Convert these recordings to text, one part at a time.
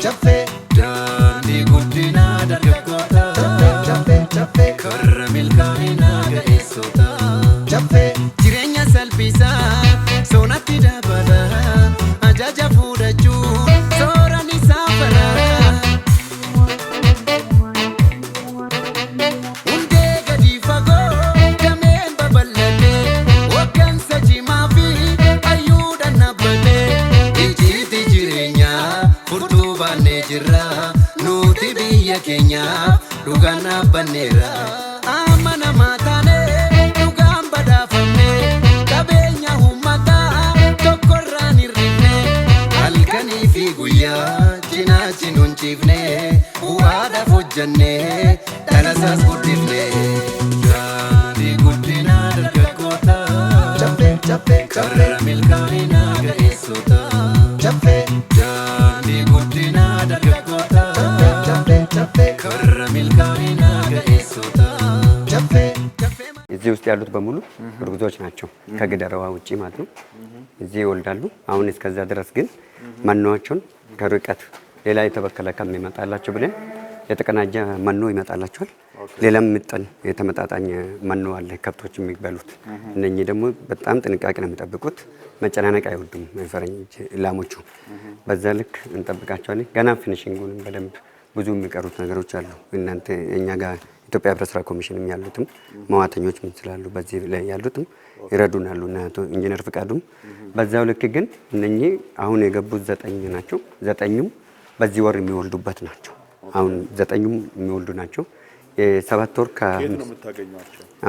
chafe dani guddina dargaggoota chafe chafe karra milkaa'ina ga'eessota chafe jireenya salphisaa soonatti dabala ajaja fuudhachuu sooraan isaa fala hundee gadi fagoo dameen babal'atee hoggansa cimaa fi ayyuudhaan dhaabbatee ijjiitti jireenyaa furtuu baannee jirra nuti biyya keenyaaf dhugaan dhaabbanneera amma namaa taanee dhugaan badhaafamnee qabeenya uummataa tokkorraan hir'ifne halkanii fi guyyaa cinaachi nuun ciifnee bu'aadhaaf hojjannee dhalasaas guddifnee daandii guddinaa dargaggoota karra milkaa'ina ga'eessota daandii guddinaa dargaggoota karra milkaa'ina ga'eessota እዚህ ውስጥ ያሉት በሙሉ እርጉዞች ናቸው ከገደራዋ ውጪ ማለት ነው። እዚህ ይወልዳሉ። አሁን እስከዛ ድረስ ግን መኖአቸውን ከርቀት ሌላ የተበከለ ከሚመጣላቸው ብለን የተቀናጀ መኖ ይመጣላቸዋል። ሌላም ምጥን የተመጣጣኝ መኖ አለ ከብቶች የሚበሉት። እነኚህ ደግሞ በጣም ጥንቃቄ ነው የሚጠብቁት። መጨናነቅ አይወዱም ፈረንጅ ላሞቹ። በዛ ልክ እንጠብቃቸዋለን። ገና ፊኒሺንጉንም በደንብ ብዙ የሚቀሩት ነገሮች አሉ። እናንተ እኛ ጋር ኢትዮጵያ ህብረት ስራ ኮሚሽንም ያሉትም መዋተኞች ምን ስላሉ በዚህ ላይ ያሉትም ይረዱናሉ እና ኢንጂነር ፍቃዱም በዛው ልክ ግን እነኚህ አሁን የገቡት 9 ናቸው። 9ኙም በዚህ ወር የሚወልዱበት ናቸው። አሁን 9ኙም የሚወልዱ ናቸው። የ7 ወር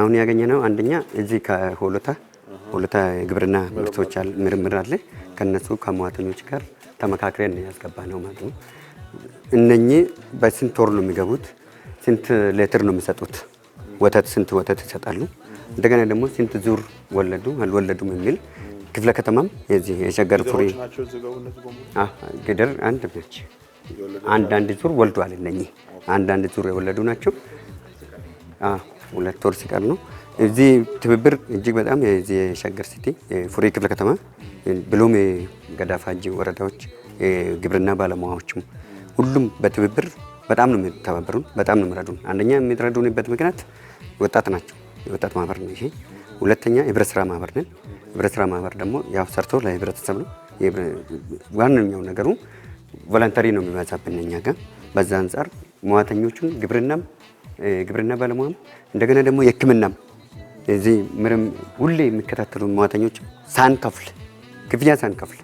አሁን ያገኘነው አንደኛ እዚህ ከሆሎታ ግብርና ምርቶች ምርምር አለ። ከነሱ ከመዋተኞች ጋር ተመካክረን ያስገባነው ማለት ነው። እነኚህ በስንት ወር ነው የሚገቡት? ስንት ሊትር ነው የሚሰጡት? ወተት ስንት ወተት ይሰጣሉ? እንደገና ደግሞ ስንት ዙር ወለዱ አልወለዱም የሚል ክፍለ ከተማም የዚህ የሸገር ፍሬ ግድር አንድ ብቻ አንድ ዙር ወልዷል። እነኚህ አንድ ዙር የወለዱ ናቸው። 2 ወር ሲቀር ነው። እዚህ ትብብር እጅግ በጣም የዚህ የሸገር ሲቲ የፍሬ ክፍለ ከተማ ብሎም የገዳፋጂ ወረዳዎች የግብርና ባለሙያዎችም ሁሉም በትብብር በጣም ነው የሚተባበሩን፣ በጣም ነው የሚረዱን። አንደኛ የሚረዱንበት ምክንያት ወጣት ናቸው። የወጣት ማህበር ነው ይሄ። ሁለተኛ የህብረት ስራ ማህበር ነን። ህብረት ስራ ማህበር ደግሞ ያው ሰርቶ ለህብረተሰብ ነው። ዋነኛው ነገሩ ቮለንተሪ ነው የሚበዛብን እኛ ጋር። በዛ አንፃር መዋተኞቹን ግብርና ባለሙያም እንደገና ደግሞ የህክምናም እዚህ ምንም ሁሌ የሚከታተሉ መዋተኞች ክፍያ ሳንከፍል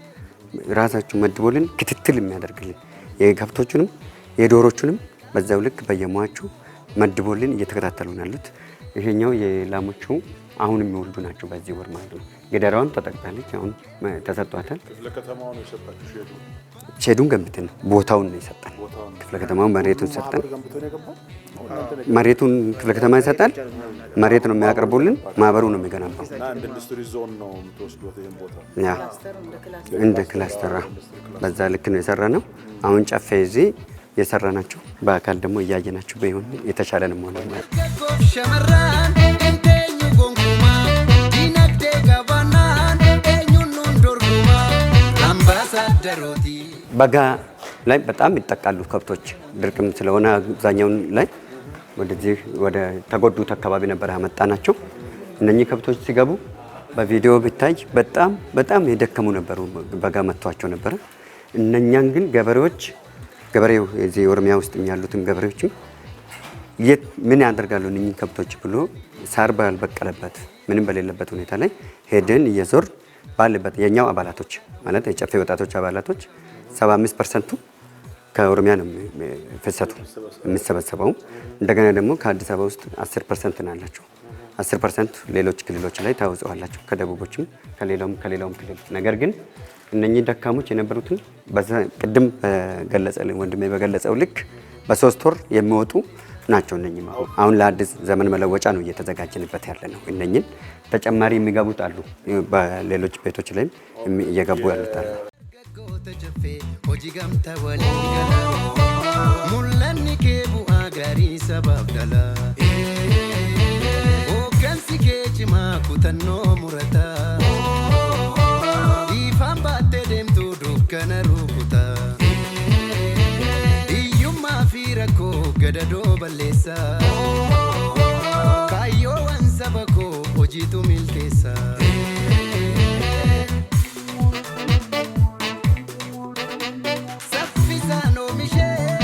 ራሳቸው መድቦልን ክትትል የሚያደርግልን የከብቶቹንም የዶሮቹንም በዛው ልክ በየሙያቸው መድቦልን እየተከታተሉ ናሉት። ይሄኛው የላሞቹ አሁን የሚወልዱ ናቸው በዚህ ወር ማለት ነው። ገደራዋን ተጠቅጣለች። አሁን ተሰጥቷታል። ክፍለ ከተማው ነው የሰጣችሁ ሼዱን ገንብተን ቦታውን ነው የሰጠን። ክፍለ ከተማው መሬቱን ሰጠን። መሬቱን ክፍለ ከተማ ይሰጣል። መሬት ነው የሚያቀርቡልን፣ ማህበሩ ነው የሚገነባው። እንደ ኢንዱስትሪ ዞን ነው የምትወስዱት ይሄን ቦታ? ያ እንደ ክላስተር በዛ ልክ ነው የሰራነው። አሁን ጨፌ እዚህ የሰራናቸው በአካል ደግሞ እያየናቸው በይሆን የተሻለ ነው ማለት ነው። በጋ ላይ በጣም ይጠቃሉ ከብቶች። ድርቅም ስለሆነ አብዛኛውን ላይ ወደዚህ ወደ ተጎዱት አካባቢ ነበር ያመጣናቸው። እነኚህ ከብቶች ሲገቡ በቪዲዮ ቢታይ በጣም የደከሙ ነበሩ። በጋ መጥቷቸው ነበረ። እነኛን ግን ገበሬው እዚህ ኦሮሚያ ውስጥ ያሉትን ገበሬዎችም ምን ያደርጋሉ እነኚህ ከብቶች ብሎ ሳር ባልበቀለበት ምንም በሌለበት ሁኔታ ላይ ሄደን እየዞር ባለበት የኛው አባላቶች ማለት የጨፌ ወጣቶች አባላቶች 75% ከኦሮሚያ ነው ፍሰቱ የሚሰበሰበው። እንደገና ደግሞ ከአዲስ አበባ ውስጥ 10% ናላቸው። 10% ሌሎች ክልሎች ላይ ታውጸዋላቸው ከደቡቦችም ከሌላውም ክልል። ነገር ግን እነኚህ ደካሞች የነበሩትን ቅድም በገለጸልን ወንድሜ በገለጸው ልክ በ3 ወር የሚወጡ ናቸው። እነኚህ አሁን ለአዲስ ዘመን መለወጫ ነው እየተዘጋጀንበት ያለ ነው። እነኚህን ተጨማሪ የሚገቡት አሉ። በሌሎች ቤቶች ላይም እየገቡ ያሉት አሉ። gadadoo balleessa kaayyoowwan saba koo hojiitu milkeessa saffisaan oomishee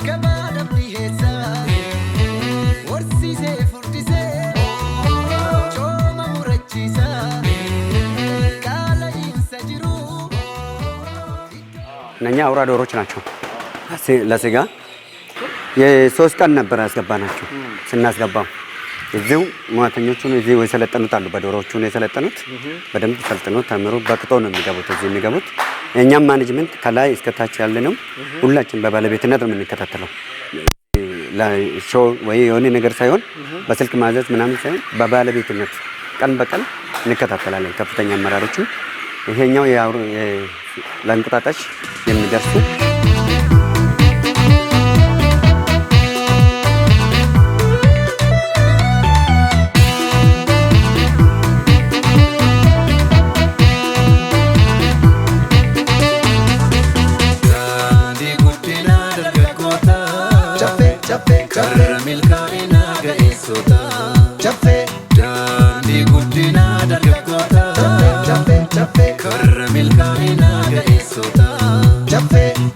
gabaa dabdiheessa horsiisee furdisee cooma murachiisa qaala'iinsa jiru እነኛ አውራ ዶሮች ናቸው። ለስጋ የሶስት ቀን ነበር ያስገባናቸው። ስናስገባው እዚሁ ሙያተኞቹን እዚሁ የሰለጠኑት አሉ። በዶሮዎቹ ነው የሰለጠኑት። በደንብ ሰልጥነው ተምረው በቅጦ ነው የሚገቡት እዚህ የሚገቡት። እኛም ማኔጅመንት ከላይ እስከ ታች ያለነው ሁላችን በባለቤትነት ነው የምንከታተለው። ለሾው ወይ የሆነ ነገር ሳይሆን በስልክ ማዘዝ ምናምን ሳይሆን በባለቤትነት ቀን በቀን እንከታተላለን። ከፍተኛ አመራሮቹ ይሄኛው ለእንቁጣጣሽ የሚደርሱ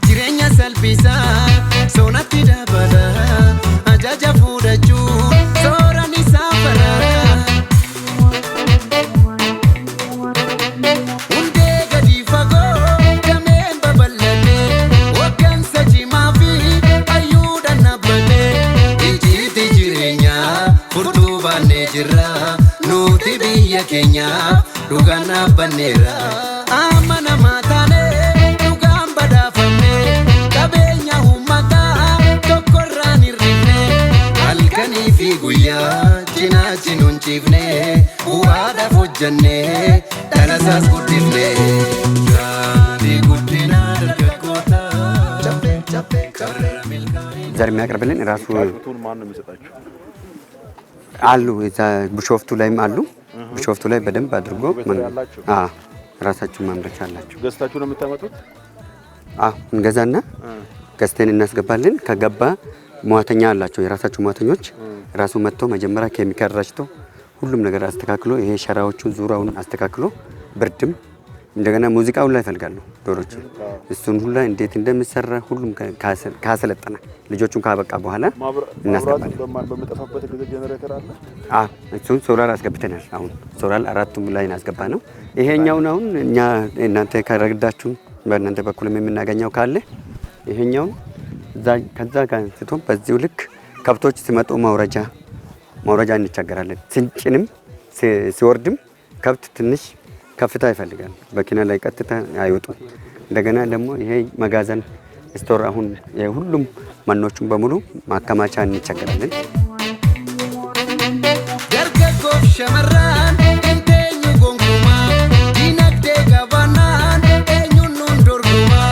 jireenya salphisaa soonatti dabala ajaja fuudhachuu sooran isaa farara hundee gadi fagoo dameen babal'ate hoggansa cimaa fi ayyuudhaan dhaabate ijiiti jireenyaa furtuu baannee jirra nuti biyya keenyaaf dhugaan dhaabbanneera amma namaa taane dhugaan badhaafamne qabeenya uummataa tokkorraan hir'ifne halkanii fi guyyaa cinaachi nuun ciifne bu'aadhaaf hojjanne dhalasaas guddifne daandii guddinaa dargaggoota ዘር የሚያቀርብልን ራሱ ማን ነው የሚሰጣቸው? አሉ ቢሾፍቱ ላይም አሉ። ቢሾፍቱ ላይ በደንብ አድርጎ ራሳችሁ ማምረቻ አላችሁ። ገዝታችሁ ነው የምታመጡት? እንገዛና ገዝተን እናስገባለን። ከገባ ሙያተኛ አላቸው የራሳቸው ሙያተኞች ራሱ መጥቶ መጀመሪያ ኬሚካል ረጭቶ ሁሉም ነገር አስተካክሎ ይሄ ሸራዎቹን ዙሪያውን አስተካክሎ ብርድም እንደገና ሙዚቃውን ላይ ይፈልጋሉ ዶሮቹ እሱን ሁላ እንዴት እንደሚሰራ ሁሉም ካሰለጠና ልጆቹን ካበቃ በኋላ እናስገባለን። በመጠፋበት ጊዜ ጄነሬተር አለ። እሱን ሶላር አስገብተናል። አሁን ሶላር አራቱም ላይ እናስገባ ነው። ይሄኛው ነው እኛ እናንተ ካረግዳችሁ በእናንተ በኩል የምናገኘው ካለ ይሄኛው ከዛ ጋር አንስቶ በዚሁ ልክ ከብቶች ሲመጡ ማውረጃ እንቸገራለን። ስንጭንም ሲወርድም ከብት ትንሽ ከፍታ ይፈልጋል። በኪና ላይ ቀጥታ አይወጡም። እንደገና ደግሞ ይሄ መጋዘን ስቶር አሁን ሁሉም ማኖቹን በሙሉ ማከማቻ እንቸገራለን። dargaggoof shamarran eenyu gonkumaa dinagdee gabaanaan eenyuun nuun dorgomaa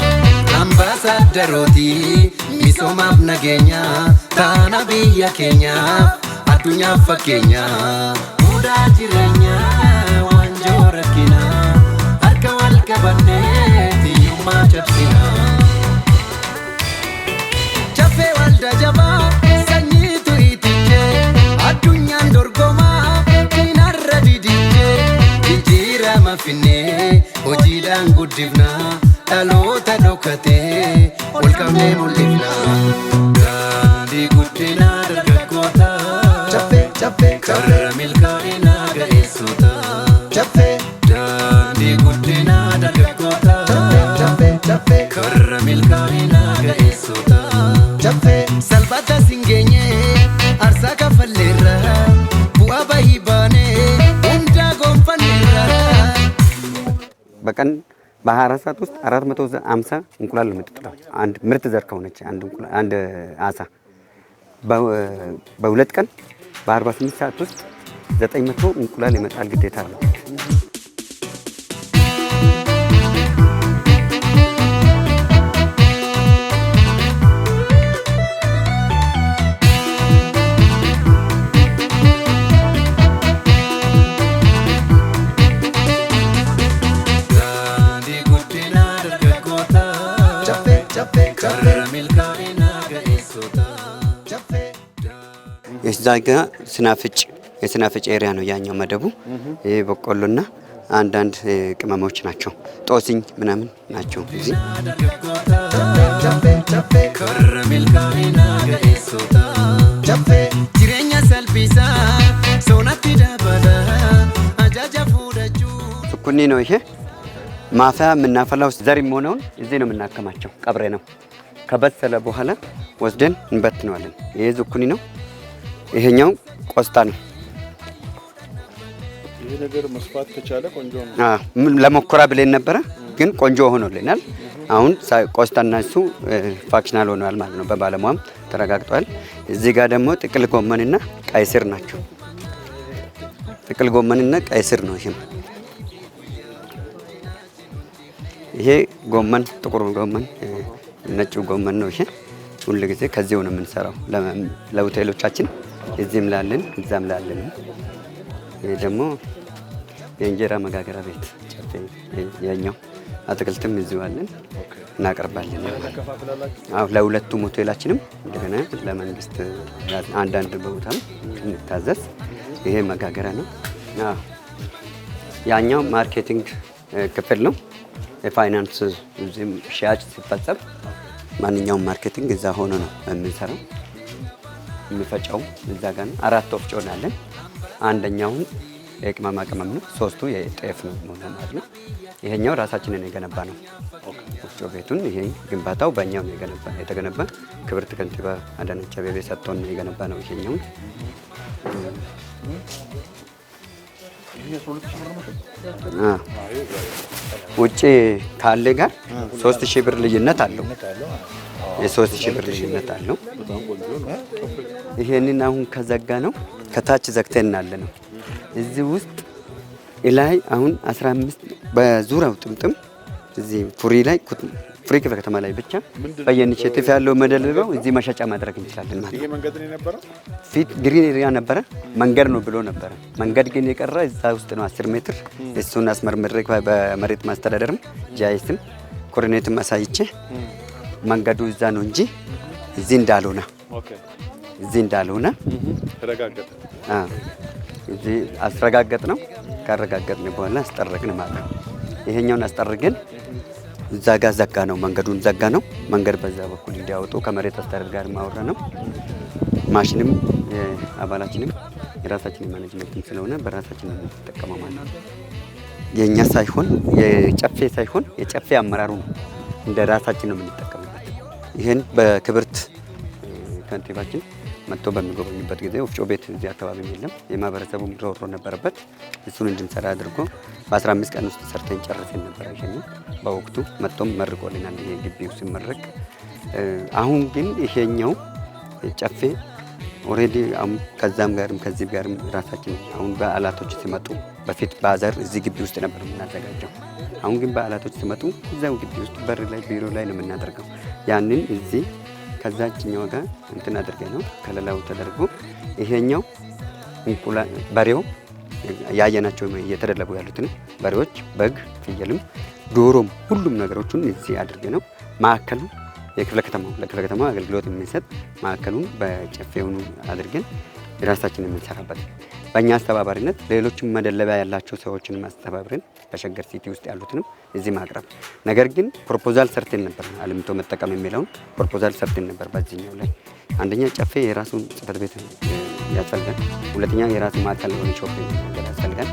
ambaasaaddarooti misoomaaf nageenya taana biyya keenyaaf addunyaaf fakkeenya mudaa jireenyaa wanjoo rakkina harka wal qabannee hiyyummaa cabsina chaffee walda jabaa sanyiitu itichee addunyaan dorgomaa diinarra didijjee jijjiirama finnee hojiidhaan guddifna dhaloota dhokatee ol qabnee mul'ifna daandii guddinaa dargaggoota karra milkaa'inaa ga'eessota daandii guddinaa dargaggoota karra milkaa'inaa ga'eessota salphata singeenye arsaa kaffalleerra bu'aa bahii baanee hundaa gonfanneerra በቀን በ24 ሰዓት ውስጥ 450 እንቁላል ነው የምትጥለው። አንድ ምርጥ ዘር ከሆነች አንድ አሳ በሁለት ቀን በ48 ሰዓት ውስጥ 900 እንቁላል የመጣል ግዴታ አለው። karra milkaa'ina ga'eessota. እዛ ጋ ስናፍጭ የስናፍጭ ኤሪያ ነው ያኛው መደቡ። ይሄ በቆሎና አንዳንድ ቅመሞች ናቸው። ጦስኝ ምናምን ናቸው። እዚህ karra milkaa'ina ga'eessota. jireenya salphisaa soonatti dabala ajaja fuudhachuu. ሱኩኒ ነው ይሄ ማፈያ የምናፈላው ዘር የሚሆነውን እዚህ ነው የምናከማቸው። ቀብሬ ነው። ከበሰለ በኋላ ወስደን እንበትነዋለን። ይሄ ዙኩኒ ነው። ይሄኛው ቆስጣ ነው። ይሄ ነገር መስፋት ከቻለ ቆንጆ ነው። ለሞከራ ብለን ነበረ ግን ቆንጆ ሆኖልናል። አሁን ቆስጣና እሱ ፋክሽናል ሆኗል ማለት ነው። በባለሙያም ተረጋግጧል። እዚህ ጋር ደግሞ ጥቅል ጎመንና ቀይ ስር ናቸው። ጥቅል ጎመንና ቀይ ስር ነው። ይሄ ጎመን ጥቁር ጎመን ነጭ ጎመን ነው። ይሄ ሁሉ ጊዜ ከዚሁ ነው የምንሰራው ለሆቴሎቻችን። እዚህም ላለን እዛም ላለን። ይሄ ደግሞ የእንጀራ መጋገሪያ ቤት ጨፌ የኛው አትክልትም እዚሁ አለን እናቀርባለን። አዎ ለሁለቱም ሆቴላችንም እንደገና ለመንግስት አንዳንድ ቦታም እንታዘዝ። ይሄ መጋገሪያ ነው። አዎ ያኛው ማርኬቲንግ ክፍል ነው። የፋይናንስ እዚህም ሽያጭ ሲፈጸም ማንኛውም ማርኬቲንግ እዛ ሆኖ ነው የምንሰራው። የሚፈጨው እዛ ጋር ነው። 4 ወፍጮ አለን። አንደኛውን የቅመማ ቅመም ነው። 3ቱ የጤፍ ነው ማለት ነው። ይሄኛው ራሳችንን የገነባ ነው ወፍጮ ቤቱን። ይሄ ግንባታው በእኛው ነው የተገነባ። ክብርት ከንቲባ አዳነች አቤቤ ሰጥቶን ነው የገነባ ነው። ይሄኛው ውጪ ካለ ጋር 3000 ብር ልዩነት አለው። የ3000 ብር ልዩነት አለው። ይሄንን አሁን ከዘጋ ነው ከታች ዘግተን ያለ ነው። እዚህ ውስጥ ላይ አሁን 15 በዙሪያው ጥምጥም እዚህ ፍሪ ክፍለ ከተማ ላይ ብቻ በየኢኒሼቲቭ ያለው መደልበው እዚህ መሸጫ ማድረግ እንችላለን ማለት ነው። ይሄ መንገድ ነው የነበረው። ፊት ግሪን ኤሪያ ነበረ፣ መንገድ ነው ብሎ ነበረ። መንገድ ግን የቀረ እዛ ውስጥ ነው 10 ሜትር። እሱን አስመርምሬ በመሬት ማስተዳደርም ጃይስም ኮኦርዲኔትም አሳይቼ መንገዱ እዛ ነው እንጂ እዚህ እንዳልሆነ እዚህ እንዳልሆነ ተረጋገጠ። እዚህ አስረጋገጥ ነው። ካረጋገጥን በኋላ አስጠረቅን ማለት ነው። ይሄኛውን አስጠርገን እዛ ጋር ዘጋ ነው፣ መንገዱን ዘጋ ነው። መንገድ በዛ በኩል እንዲያወጡ ከመሬት አስተዳደር ጋር ማወራ ነው። ማሽንም አባላችንም የራሳችን ማኔጅመንትም ስለሆነ በራሳችን ነው የምንጠቀመው ማለት ነው። የኛ ሳይሆን የጨፌ ሳይሆን የጨፌ አመራሩ ነው እንደ ራሳችን ነው የምንጠቀምበት። ይሄን በክብርት ከንቲባችን መጥቶ በሚጎበኙበት ጊዜ ወፍጮ ቤት እዚህ አካባቢ የለም፣ የማህበረሰቡም ሮሮ ነበረበት። እሱን እንድንሰራ አድርጎ በ15 ቀን ውስጥ ሰርተን ጨርሰን ነበር። ይሄን በወቅቱ መጥቶም መርቆልናል። ይሄ ግቢው ሲመረቅ አሁን ግን ይሄኛው ጨፌ ኦሬዲ ከዛም ጋርም ከዚህ ጋርም ራሳችን አሁን በዓላቶች ሲመጡ በፊት ባዛር እዚህ ግቢ ውስጥ ነበር የምናዘጋጀው። አሁን ግን በዓላቶች ሲመጡ እዛው ግቢ ውስጥ በር ላይ ቢሮ ላይ ነው የምናደርገው። ያንን እዚህ ከዛችኛው ጋር እንትን አድርገን ነው ከለላው ተደርጎ ይሄኛው እንቁላል በሬው ያየናቸው እየተደለቡ ያሉትን በሬዎች፣ በግ፣ ፍየልም፣ ዶሮም ሁሉም ነገሮችን እዚህ አድርገን ነው ማዕከሉ የክፍለ ከተማው አገልግሎት የሚሰጥ ማዕከሉን በጨፌውን አድርገን ራሳችንን የምንሰራበት በእኛ አስተባባሪነት ሌሎችም መደለቢያ ያላቸው ሰዎችን ማስተባበርን በሸገር ሲቲ ውስጥ ያሉትንም እዚህ ማቅረብ። ነገር ግን ፕሮፖዛል ሰርተን ነበር አልምቶ መጠቀም የሚለውን ፕሮፖዛል ሰርተን ነበር። በዚህኛው ላይ አንደኛ ጨፌ የራሱን ጽሕፈት ቤት ያስፈልጋል፣ ሁለተኛ የራሱ ማዕከል የሆነ ሾፒንግ ያስፈልጋል።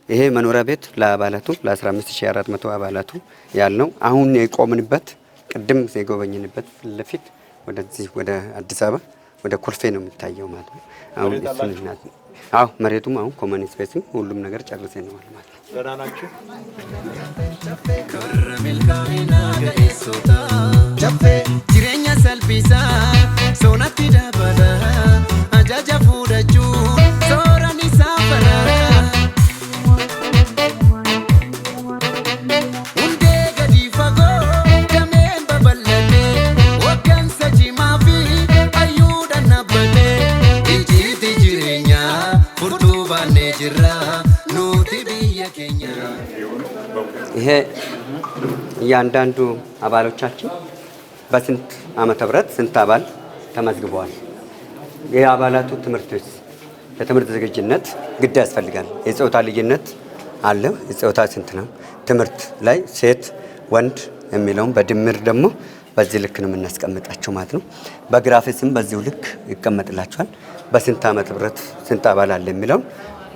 ይሄ መኖሪያ ቤት ለአባላቱ ለ15400 አባላቱ ያልነው አሁን የቆምንበት ቅድም የጎበኝንበት ፊት ለፊት ወደዚህ ወደ አዲስ አበባ ወደ ኮልፌ ነው የሚታየው ማለት ነው። አሁን እሱን እናት አዎ መሬቱም አሁን ኮመን ስፔስም ሁሉም ነገር ጨርሰን ነው ማለት ነው። ደህና ናችሁ? ጅሬኛ ሰልቢሳ ሶናቲ ዳበለ አጃጃ ፉደጁ ሶራኒ ሳፈራ ይሄ እያንዳንዱ አባሎቻችን በስንት ዓመተ ምህረት ስንት አባል ተመዝግበዋል። የአባላቱ ትምህርቶች ለትምህርት ዝግጁነት ግድ ያስፈልጋል። የጾታ ልዩነት አለ። የጾታ ስንት ነው? ትምህርት ላይ ሴት ወንድ የሚለውን በድምር ደግሞ በዚህ ልክ ነው የምናስቀምጣቸው ማለት ነው። በግራፊክስም በዚሁ ልክ ይቀመጥላቸዋል። በስንት ዓመተ ምህረት ስንት አባል አለ የሚለው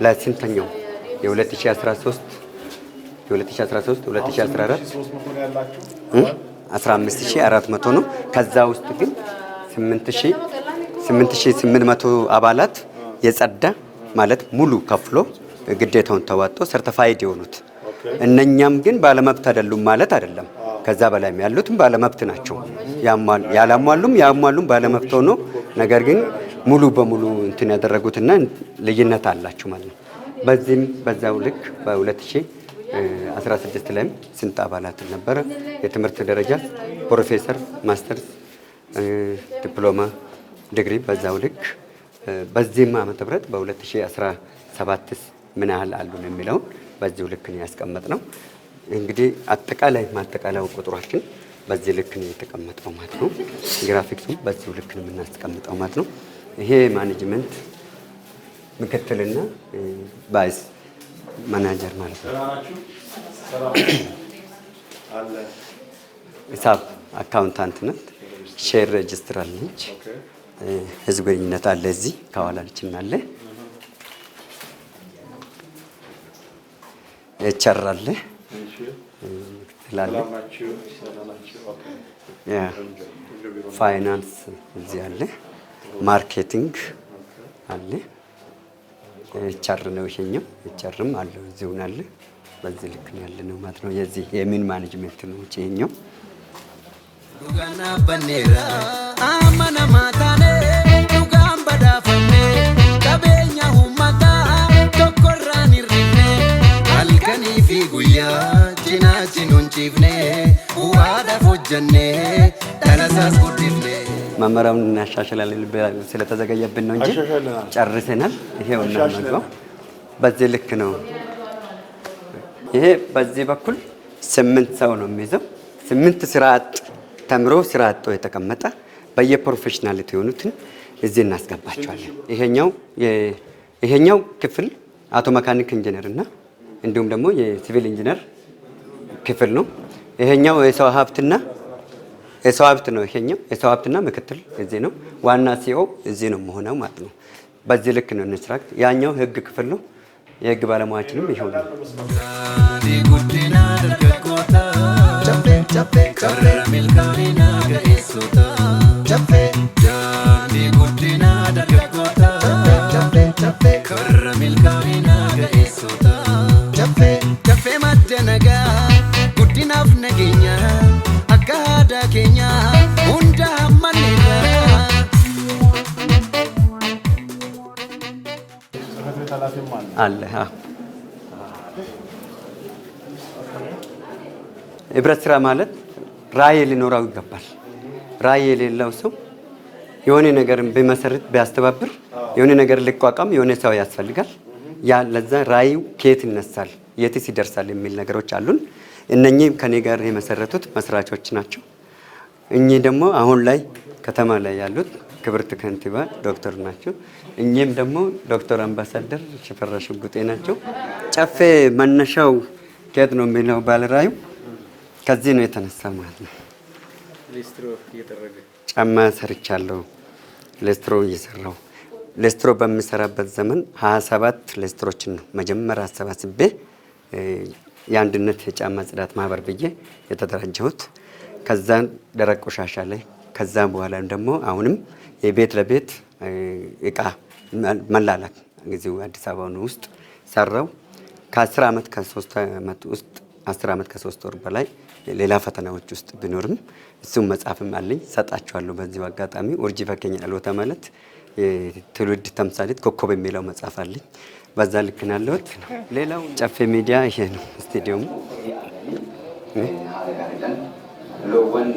ለስንተኛው የ2013 2014 15400 ነው። ከዛ ውስጥ ግን 8800 አባላት የጸዳ ማለት ሙሉ ከፍሎ ግዴታውን ተዋጥቶ ሰርቲፋይድ የሆኑት እነኛም ግን ባለመብት አይደሉም ማለት አይደለም። ከዛ በላይ ያሉትም ባለመብት ናቸው። ያሟሉም ባለመብት ሆኖ ነገር ግን ሙሉ በሙሉ እንትን ያደረጉትና ልዩነት አላቸው ማለት ነው። በዚህም በዛው ልክ በ2016 ላይም ስንት አባላት ነበረ? የትምህርት ደረጃ ፕሮፌሰር፣ ማስተርስ፣ ዲፕሎማ፣ ዲግሪ በዛው ልክ በዚህም ዓመተ ምህረት በ2017 ምን ያህል አሉን የሚለውን በዚሁ ልክ ነው ያስቀመጥነው። እንግዲህ አጠቃላይ ማጠቃለያው ቁጥራችን በዚህ ልክ ነው የተቀመጠው ማለት ነው። ግራፊክሱም በዚሁ ልክ ነው የምናስቀምጠው ማለት ነው። ይሄ ማኔጅመንት ምክትልና ቫይስ ማናጀር ማለት ነው። ሂሳብ አካውንታንት ናት። ሼር ሬጅስትራር ነች። ህዝብ ግንኙነት አለ። እዚህ ከኋላችን አለ። ኤችአር አለ። ፋይናንስ እዚህ አለ። ማርኬቲንግ አለ። ኤችአር ነው ይሄኛው። ኤችአርም አለው እዚሁ አለ። በዚህ ልክ ነው ያለነው ማለት ነው። የዚህ የሚን ማኔጅመንት ነው ይሄኛው። ዱጋና በኔራ አማና ማታኔ ዱጋን በዳፈኔ ቀበኛ ሁማታ ቶኮራን ይርኔ አልከኒ ፊ ጉያ ጂናችን ኡንቺፍኔ ዋዳ ፎጀኔ ተነሳስ ጉድፍኔ መመሪያውን እናሻሽላለን ስለተዘገየብን ነው እንጂ ጨርሰናል። ይሄው እና ነው በዚህ ልክ ነው። ይሄ በዚህ በኩል 8 ሰው ነው የሚይዘው። 8 ስራ አጥ ተምሮ ስራ አጥ የተቀመጠ በየፕሮፌሽናሊቲ የሆኑትን እዚህ እናስገባቸዋለን። ይሄኛው ክፍል አውቶ መካኒክ ኢንጂነር እና እንዲሁም ደግሞ የሲቪል ኢንጂነር ክፍል ነው። ይሄኛው የሰው ሀብት ነው። ይሄኛው የሰው ሀብትና ምክትል እዚህ ነው። ዋና ሲኦ እዚህ ነው መሆነው ማለት ነው። በዚህ ልክ ነው ኢንስትራክት። ያኛው ህግ ክፍል ነው። የህግ ባለሙያችንም ይሄው ነው። አለ ህብረት ስራ ማለት ራዕይ ሊኖረው ይገባል። ራዕይ የሌለው ሰው የሆነ ነገርን ቢመሰርት ቢያስተባብር የሆነ ነገር ሊቋቋም የሆነ ሰው ያስፈልጋል። ያ ለዛ ራዕዩ ከየት ይነሳል የትስ ይደርሳል የሚል ነገሮች አሉን። እነኚህ ከኔ ጋር የመሰረቱት መስራቾች ናቸው። እኚህ ደግሞ አሁን ላይ ከተማ ላይ ያሉት ክብርት ከንቲባ ዶክተር ናቸው። እኚህም ደግሞ ዶክተር አምባሳደር ሽፈራሽ ሽጉጤ ናቸው። ጨፌ መነሻው ከየት ነው የሚለው ባለራዕዩ ከዚህ ነው የተነሳ ማለት ነው። ሌስትሮ እየተደረገ ጫማ ሰርቻለሁ። ሌስትሮ እየሰራው ሌስትሮ በሚሰራበት ዘመን 27 ሌስትሮችን ነው መጀመሪያ አሰባስቤ የአንድነት የጫማ ጽዳት ማህበር ብዬ የተደራጀሁት። ከዛ ደረቅ ቆሻሻ ላይ ከዛ በኋላ ደግሞ አሁንም የቤት ለቤት እቃ መላላክ ጊዜው አዲስ አበባ ውስጥ ሰራው። ከ10 ዓመት ከ3 ዓመት ውስጥ 10 ዓመት ከ3 ወር በላይ ሌላ ፈተናዎች ውስጥ ቢኖርም እሱም መጽሐፍም አለኝ ሰጣቸዋለሁ። በዚህ አጋጣሚ ኡርጂ ፈከኛ አልወታ ማለት የትውልድ ተምሳሌት ኮከብ የሚለው መጽሐፍ አለኝ። በዛ ልክ ነው ያለሁት። ሌላው ጨፌ ሚዲያ ይሄ ነው ስቱዲዮም ሎወን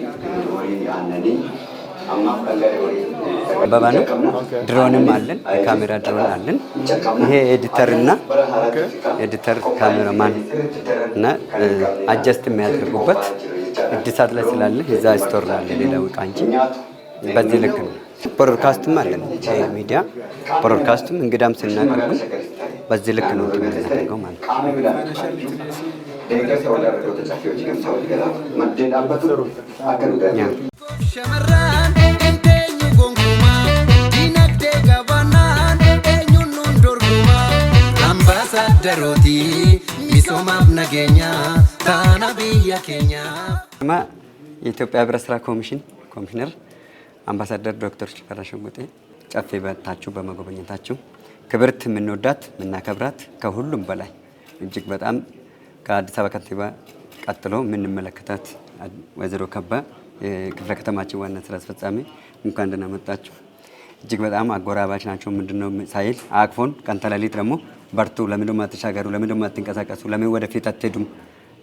ወሪ አንነኒ አበባ ነው። ድሮንም አለን፣ የካሜራ ድሮን አለን። ይሄ ኤዲተር ካሜራማን እና አጀስት የሚያደርጉበት እድሳት ላይ ስላለ እዛ ስቶር አለ፣ ሌላ ዕቃ እንጂ በዚህ ልክ ነው። ብሮድካስትም አለን፣ ሚዲያ ብሮድካስትም እንግዳም ስናቀርብ በዚህ ልክ ነው የምናደርገው ማለት ነው። ሸመራን እንቴኙ ጎንጉማ ዲነግዴ ገባናን ኤኙኑን ዶርጉማ አምባሳደሮቲ ሚሶማፍ ነገኛ ታና ብያ ኬኛ የኢትዮጵያ ህብረት ስራ ኮሚሽን ኮሚሽነር አምባሳደር ዶክተር ሽፈራው ሽጉጤ ጨፌ በታችሁ በመጎብኘታችሁ ክብርት የምንወዳት የምናከብራት ከሁሉም በላይ እጅግ በጣም ከአዲስ አበባ ከንቲባ ቀጥሎ የምንመለከታት ወይዘሮ ከባ የክፍለ ከተማችን ዋና ስራ አስፈጻሚ እንኳን ደህና መጣችሁ። እጅግ በጣም አጎራባች ናቸው። ምንድነው ሳይል አቅፎን ቀን ተሌሊት ደግሞ በርቱ፣ ለምን ደሞ አትሻገሩ፣ ለምን ደሞ አትንቀሳቀሱ፣ ለምን ወደፊት አትሄዱም፣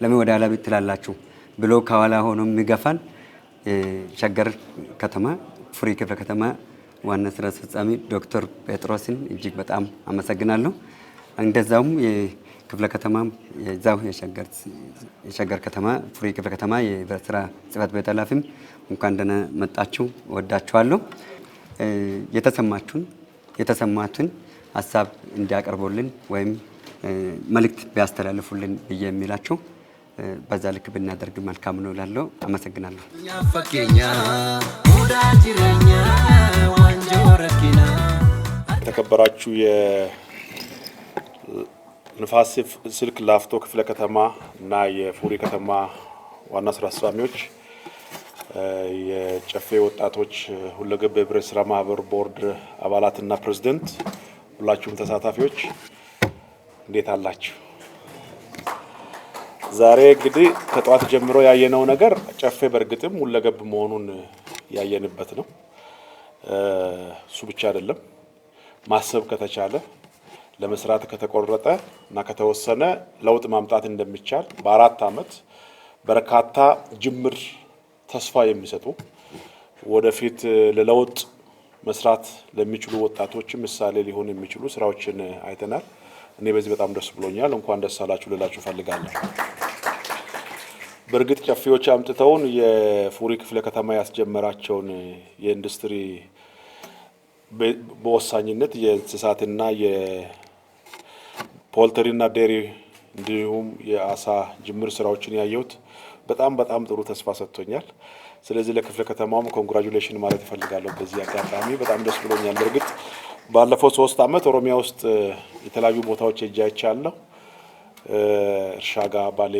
ለምን ወደ ኋላ ትላላችሁ ብሎ ከኋላ ሆኖ የሚገፋን ሸገር ከተማ ፉሪ ክፍለ ከተማ ዋና ስራ አስፈጻሚ ዶክተር ጴጥሮስን እጅግ በጣም አመሰግናለሁ። እንደዛውም የክፍለ ከተማ የዛው የሸገር ከተማ ፉሪ ክፍለ ከተማ የስራ ጽህፈት ቤት ኃላፊም እንኳን ደህና መጣችሁ፣ ወዳችኋለሁ። የተሰማቱን ሀሳብ እንዲያቀርቡልን ወይም መልእክት ቢያስተላልፉልን ብዬ የሚላቸው በዛ ልክ ብናደርግ መልካም ነው እላለሁ። አመሰግናለሁ። የተከበራችሁ የንፋስ ስልክ ላፍቶ ክፍለ ከተማ እና የፉሪ ከተማ ዋና ስራ አስፈጻሚዎች፣ የጨፌ ወጣቶች ሁለገብ ህብረት ስራ ማህበር ቦርድ አባላትና ፕሬዝዳንት፣ ሁላችሁም ተሳታፊዎች እንዴት አላችሁ? ዛሬ እንግዲህ ከጧት ጀምሮ ያየነው ነገር ጨፌ በእርግጥም ሁለገብ መሆኑን ያየንበት ነው። እሱ ብቻ አይደለም፣ ማሰብ ከተቻለ ለመስራት ከተቆረጠ እና ከተወሰነ ለውጥ ማምጣት እንደሚቻል በ4 ዓመት በርካታ ጅምር ተስፋ የሚሰጡ ወደፊት ለለውጥ መስራት ለሚችሉ ወጣቶች ምሳሌ ሊሆን የሚችሉ ስራዎችን አይተናል። እኔ በዚህ በጣም ደስ ብሎኛል። እንኳን ደስ አላችሁ ልላችሁ ፈልጋለሁ። በእርግጥ ጨፌዎች አምጥተውን የፉሪ ክፍለ ከተማ ያስጀመራቸውን የኢንዱስትሪ በወሳኝነት የእንስሳትና የፖልትሪና ዴሪ እንዲሁም የአሳ ጅምር ስራዎችን ያየሁት በጣም ጥሩ ተስፋ ሰጥቶኛል። ስለዚህ ለክፍለ ከተማውም ኮንግራቹሌሽን ማለት እፈልጋለሁ። በዚህ አጋጣሚ በጣም ደስ ብሎኛል። በእርግጥ ባለፈው 3 ዓመት ኦሮሚያ ውስጥ የተለያዩ ቦታዎች ሄጄ አይቻለሁ። እርሻ ጋር ባሌ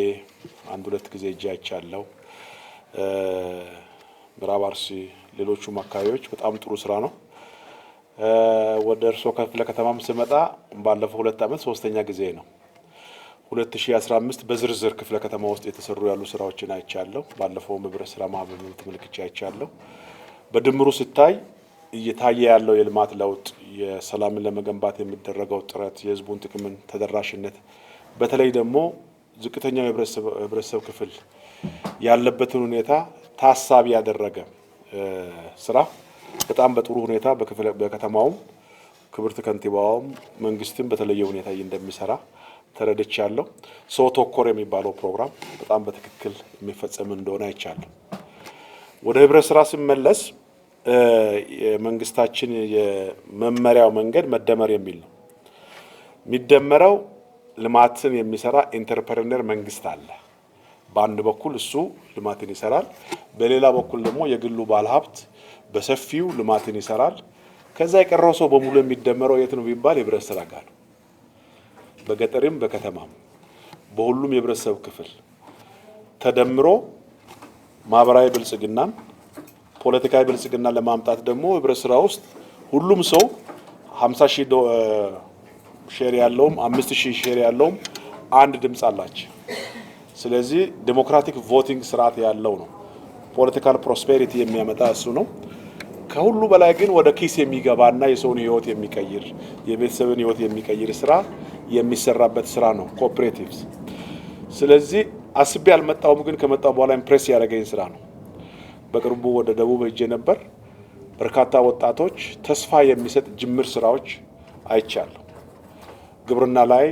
1-2 ጊዜ ሄጄ አይቻለሁ። ምዕራብ አርሲ፣ ሌሎቹም አካባቢዎች በጣም ጥሩ ስራ ነው። ወደ እርሶ ክፍለ ከተማም ስመጣ ባለፈው 2 ዓመት 3ኛ ጊዜ ነው። 2015 በዝርዝር ክፍለ ከተማ ውስጥ የተሰሩ ያሉ ስራዎችን አይቻለሁ። ባለፈው ህብረት ስራ ማህበር ተመልክቼ አይቻለሁ። በድምሩ ሲታይ እየታየ ያለው የልማት ለውጥ፣ የሰላምን ለመገንባት የሚደረገው ጥረት፣ የህዝቡን ጥቅምን ተደራሽነት፣ በተለይ ደግሞ ዝቅተኛው የህብረተሰብ ክፍል ያለበትን ሁኔታ ታሳቢ ያደረገ ስራ በጣም በጥሩ ሁኔታ በከተማውም ክብርት ከንቲባውም መንግስትም በተለየ ሁኔታ እንደሚሰራ ተረድቻለሁ። ሰው ተኮር የሚባለው ፕሮግራም በጣም በትክክል የሚፈጸም እንደሆነ አይቻለሁ። ወደ ህብረት ስራ ሲመለስ የመንግስታችን የመመሪያው መንገድ መደመር የሚል ነው። የሚደመረው ልማትን የሚሰራ ኢንተርፕረነር መንግስት አለ። በአንድ በኩል እሱ ልማትን ይሰራል፣ በሌላ በኩል ደግሞ የግሉ ባለሀብት በሰፊው ልማትን ይሰራል። ከዛ የቀረው ሰው በሙሉ የሚደመረው የት ነው ቢባል የህብረት ስራ ጋር ነው። በገጠርም በከተማም በሁሉም የህብረተሰብ ክፍል ተደምሮ ማህበራዊ ብልጽግናን ፖለቲካዊ ብልጽግናን ለማምጣት ደግሞ ህብረት ስራ ውስጥ ሁሉም ሰው 50,000 ሼር ያለውም 5,000 ሼር ያለውም አንድ ድምጽ አላቸው። ስለዚህ ዴሞክራቲክ ቮቲንግ ስርዓት ያለው ነው። ፖለቲካል ፕሮስፔሪቲ የሚያመጣ እሱ ነው። ከሁሉ በላይ ግን ወደ ኪስ የሚገባና የሰውን ህይወት የሚቀይር የቤተሰብን ህይወት የሚቀይር ስራ የሚሰራበት ስራ ነው ኮኦፕሬቲቭስ። ስለዚህ አስቤ አልመጣሁም፣ ግን ከመጣሁ በኋላ ኢምፕሬስ ያደረገኝ ስራ ነው። በቅርቡ ወደ ደቡብ ሄጄ ነበር። በርካታ ወጣቶች ተስፋ የሚሰጥ ጅምር ስራዎች አይቻለሁ። ግብርና ላይ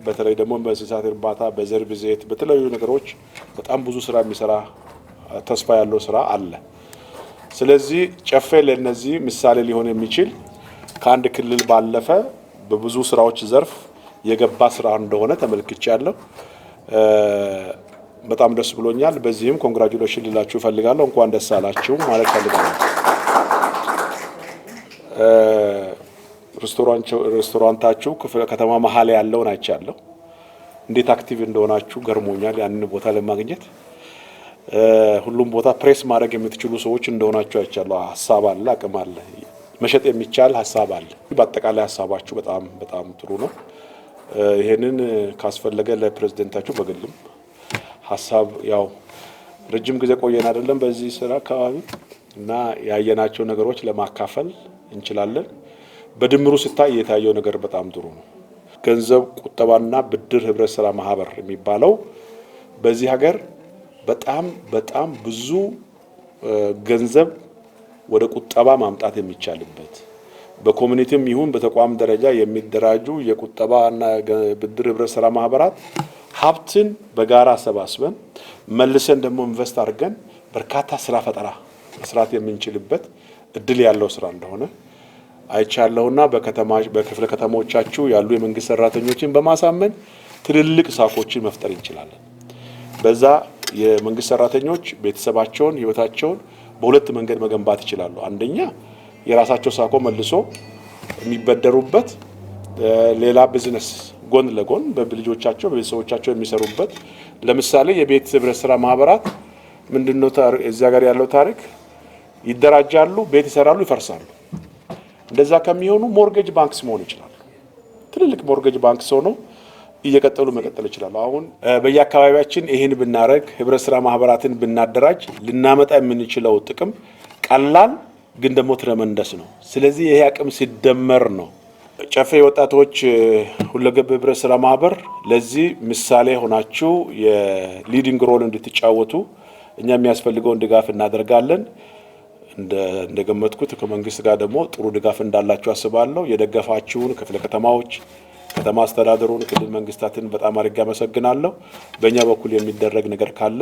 በተለይ ደግሞ በእንስሳት እርባታ፣ በዘር ብዜት፣ በተለያዩ ነገሮች በጣም ብዙ ስራ የሚሰራ ተስፋ ያለው ስራ አለ። ስለዚህ ጨፌ ለነዚህ ምሳሌ ሊሆን የሚችል ከአንድ ክልል ባለፈ በብዙ ስራዎች ዘርፍ የገባ ስራ እንደሆነ ተመልክቻለሁ። በጣም ደስ ብሎኛል። በዚህም ኮንግራቹሌሽን ልላችሁ እፈልጋለሁ። እንኳን ደስ አላችሁ ማለት እፈልጋለሁ። ሬስቶራንታችሁ ክፍለ ከተማ መሀል ያለውን አይቻለሁ። እንዴት አክቲቭ እንደሆናችሁ ገርሞኛል። ያንን ቦታ ለማግኘት ሁሉም ቦታ ፕሬስ ማድረግ የምትችሉ ሰዎች እንደሆናችሁ አይቻለሁ። ሀሳብ አለ፣ አቅም አለ፣ መሸጥ የሚቻል ሀሳብ አለ። በአጠቃላይ ሀሳባችሁ በጣም በጣም ጥሩ ነው። ይሄንን ካስፈለገ ለፕሬዝዳንታችሁ በግልም ሀሳብ ያው ረጅም ጊዜ ቆየን አይደለም በዚህ ስራ አካባቢ እና ያየናቸው ነገሮች ለማካፈል እንችላለን። በድምሩ ስታይ የታየው ነገር በጣም ጥሩ ነው። ገንዘብ ቁጠባና ብድር ህብረት ስራ ማህበር የሚባለው በዚህ ሀገር በጣም በጣም ብዙ ገንዘብ ወደ ቁጠባ ማምጣት የሚቻልበት በኮሚኒቲም ይሁን በተቋም ደረጃ የሚደራጁ የቁጠባና ብድር ህብረት ስራ ማህበራት ሀብትን በጋራ አሰባስበን መልሰን ደግሞ ኢንቨስት አድርገን በርካታ ስራ ፈጠራ መስራት የምንችልበት እድል ያለው ስራ እንደሆነ አይቻለሁና በክፍለ ከተሞቻችሁ ያሉ የመንግስት ሰራተኞችን በማሳመን ትልልቅ ሳኮችን መፍጠር እንችላለን። በዛ የመንግስት ሰራተኞች ቤተሰባቸውን ህይወታቸውን በሁለት መንገድ መገንባት ይችላሉ። አንደኛ የራሳቸው ሳኮ መልሶ የሚበደሩበት ሌላ ቢዝነስ ጎን ለጎን በልጆቻቸው በቤተሰቦቻቸው የሚሰሩበት። ለምሳሌ የቤት ህብረት ስራ ማህበራት ምንድነው እዚያ ጋር ያለው ታሪክ? ይደራጃሉ፣ ቤት ይሰራሉ፣ ይፈርሳሉ። እንደዛ ከሚሆኑ ሞርጌጅ ባንክስ መሆን ይችላል። ትልልቅ ሞርጌጅ ባንክስ ሆነው እየቀጠሉ መቀጠል ይችላል። አሁን በየአካባቢያችን ይሄን ብናረግ ህብረት ስራ ማህበራትን ብናደራጅ ልናመጣ የምንችለው ጥቅም ቀላል ግን ደግሞ ትረመንደስ ነው። ስለዚህ ይሄ አቅም ሲደመር ነው ጨፌ ወጣቶች ሁለገብ ህብረት ስራ ማህበር ለዚህ ምሳሌ ሆናችሁ የሊዲንግ ሮል እንድትጫወቱ እኛ የሚያስፈልገውን ድጋፍ እናደርጋለን። እንደገመትኩት ከመንግስት ጋር ደግሞ ጥሩ ድጋፍ እንዳላችሁ አስባለሁ። የደገፋችሁን ክፍለ ከተማዎች፣ ከተማ አስተዳደሩን፣ ክልል መንግስታትን በጣም አድርጌ አመሰግናለሁ። በእኛ በኩል የሚደረግ ነገር ካለ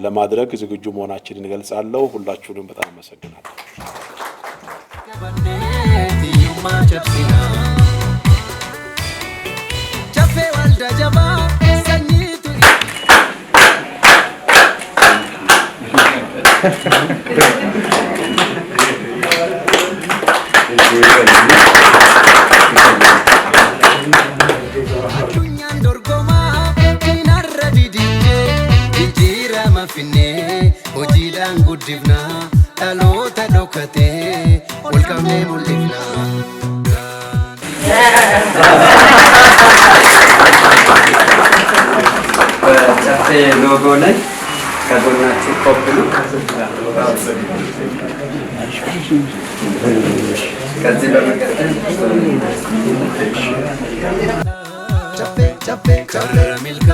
ለማድረግ ዝግጁ መሆናችንን እገልጻለሁ። ሁላችሁንም በጣም አመሰግናለሁ። በጨፌ ሎጎ ላይ ከጎናችሁ ኮፕሉ ከዚህ በመቀጠል ጨፌ ከረሜልካ